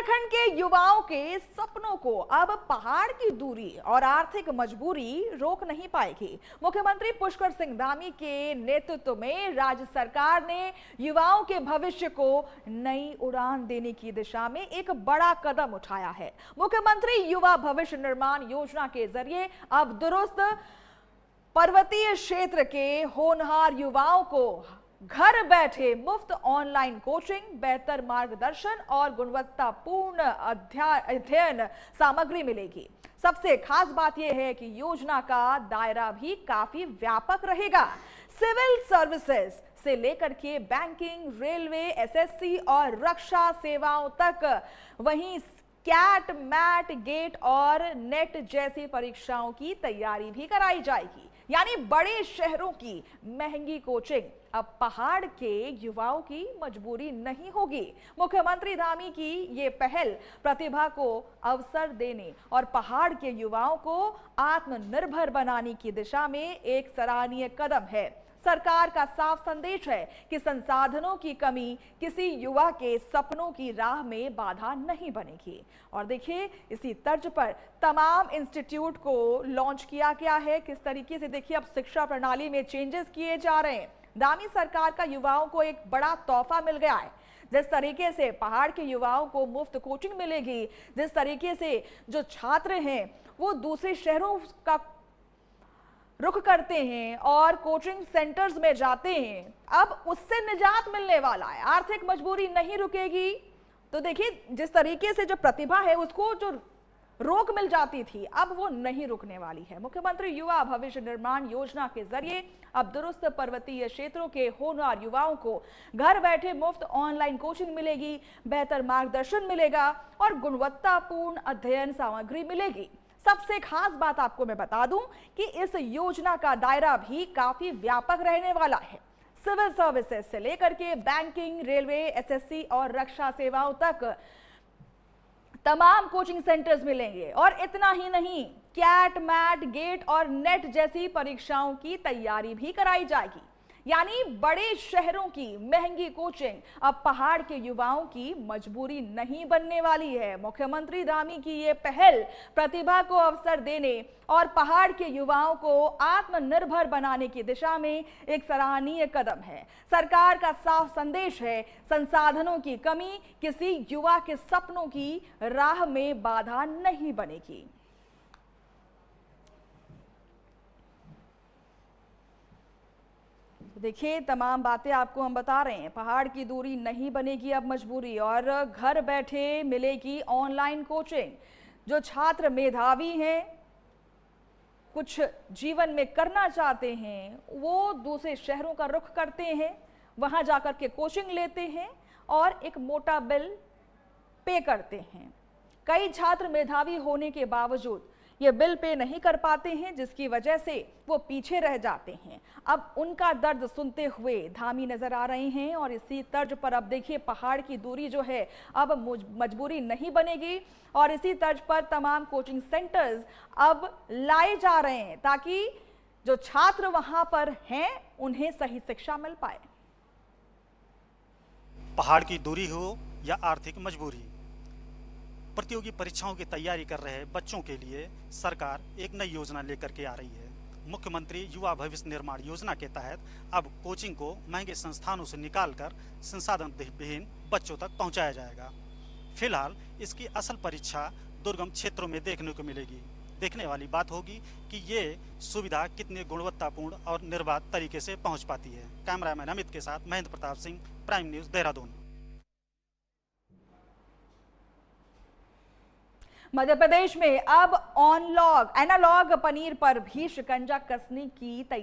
उत्तराखंड के युवाओं के सपनों को अब पहाड़ की दूरी और आर्थिक मजबूरी रोक नहीं पाएगी। मुख्यमंत्री पुष्कर सिंह धामी के नेतृत्व में राज्य सरकार ने युवाओं के भविष्य को नई उड़ान देने की दिशा में एक बड़ा कदम उठाया है। मुख्यमंत्री युवा भविष्य निर्माण योजना के जरिए अब दुरुस्त पर्वतीय क्षेत्र के होनहार युवाओं को घर बैठे मुफ्त ऑनलाइन कोचिंग, बेहतर मार्गदर्शन और गुणवत्तापूर्ण अध्ययन सामग्री मिलेगी। सबसे खास बात यह है कि योजना का दायरा भी काफी व्यापक रहेगा। सिविल सर्विसेज से लेकर के बैंकिंग, रेलवे, एसएससी और रक्षा सेवाओं तक, वहीं कैट, मैट, गेट और नेट जैसी परीक्षाओं की तैयारी भी कराई जाएगी। यानी बड़े शहरों की महंगी कोचिंग अब पहाड़ के युवाओं की मजबूरी नहीं होगी। मुख्यमंत्री धामी की ये पहल प्रतिभा को अवसर देने और पहाड़ के युवाओं को आत्मनिर्भर बनाने की दिशा में एक सराहनीय कदम है। सरकार का साफ संदेश है कि संसाधनों की कमी किसी युवा के सपनों की राह में बाधा नहीं बनेगी। और देखिए, इसी तर्ज पर तमाम इंस्टीट्यूट को लॉन्च किया गया है। किस तरीके से देखिए अब शिक्षा प्रणाली में चेंजेस किए जा रहे हैं। धामी सरकार का युवाओं को एक बड़ा तोहफा मिल गया है। जिस तरीके से पहाड़ के युवाओं को मुफ्त कोचिंग मिलेगी, जिस तरीके से जो छात्र हैं वो दूसरे शहरों का रुख करते हैं और कोचिंग सेंटर्स में जाते हैं, अब उससे निजात मिलने वाला है। आर्थिक मजबूरी नहीं रुकेगी। तो देखिए, जिस तरीके से जो प्रतिभा है उसको जो रोक मिल जाती थी, अब वो नहीं रुकने वाली है। मुख्यमंत्री युवा भविष्य निर्माण योजना के जरिए अब दुरुस्त पर्वतीय क्षेत्रों के होनहार युवाओं को घर बैठे मुफ्त ऑनलाइन कोचिंग मिलेगी, बेहतर मार्गदर्शन मिलेगा और गुणवत्तापूर्ण अध्ययन सामग्री मिलेगी। सबसे खास बात आपको मैं बता दूं कि इस योजना का दायरा भी काफी व्यापक रहने वाला है। सिविल सर्विसेज से लेकर के बैंकिंग, रेलवे, एसएससी और रक्षा सेवाओं तक तमाम कोचिंग सेंटर्स मिलेंगे। और इतना ही नहीं, कैट, मैट, गेट और नेट जैसी परीक्षाओं की तैयारी भी कराई जाएगी। यानी बड़े शहरों की महंगी कोचिंग अब पहाड़ के युवाओं की मजबूरी नहीं बनने वाली है। मुख्यमंत्री धामी की ये पहल प्रतिभा को अवसर देने और पहाड़ के युवाओं को आत्मनिर्भर बनाने की दिशा में एक सराहनीय कदम है। सरकार का साफ संदेश है, संसाधनों की कमी किसी युवा के सपनों की राह में बाधा नहीं बनेगी। देखिए, तमाम बातें आपको हम बता रहे हैं। पहाड़ की दूरी नहीं बनेगी अब मजबूरी, और घर बैठे मिलेगी ऑनलाइन कोचिंग। जो छात्र मेधावी हैं, कुछ जीवन में करना चाहते हैं, वो दूसरे शहरों का रुख करते हैं, वहां जाकर के कोचिंग लेते हैं और एक मोटा बिल पे करते हैं। कई छात्र मेधावी होने के बावजूद ये बिल पे नहीं कर पाते हैं, जिसकी वजह से वो पीछे रह जाते हैं। अब उनका दर्द सुनते हुए धामी नजर आ रहे हैं। और इसी तर्ज पर अब देखिए, पहाड़ की दूरी जो है अब मजबूरी नहीं बनेगी। और इसी तर्ज पर तमाम कोचिंग सेंटर्स अब लाए जा रहे हैं ताकि जो छात्र वहां पर हैं उन्हें सही शिक्षा मिल पाए। पहाड़ की दूरी हो या आर्थिक मजबूरी, प्रतियोगी परीक्षाओं की तैयारी कर रहे बच्चों के लिए सरकार एक नई योजना लेकर के आ रही है। मुख्यमंत्री युवा भविष्य निर्माण योजना के तहत अब कोचिंग को महंगे संस्थानों से निकालकर संसाधन विहीन बच्चों तक पहुंचाया जाएगा। फिलहाल इसकी असल परीक्षा दुर्गम क्षेत्रों में देखने को मिलेगी। देखने वाली बात होगी कि ये सुविधा कितने गुणवत्तापूर्ण और निर्बाध तरीके से पहुँच पाती है। कैमरामैन अमित के साथ महेंद्र प्रताप सिंह, प्राइम न्यूज़, देहरादून। मध्य प्रदेश में अब एनालॉग पनीर पर भी शिकंजा कसने की तैयारी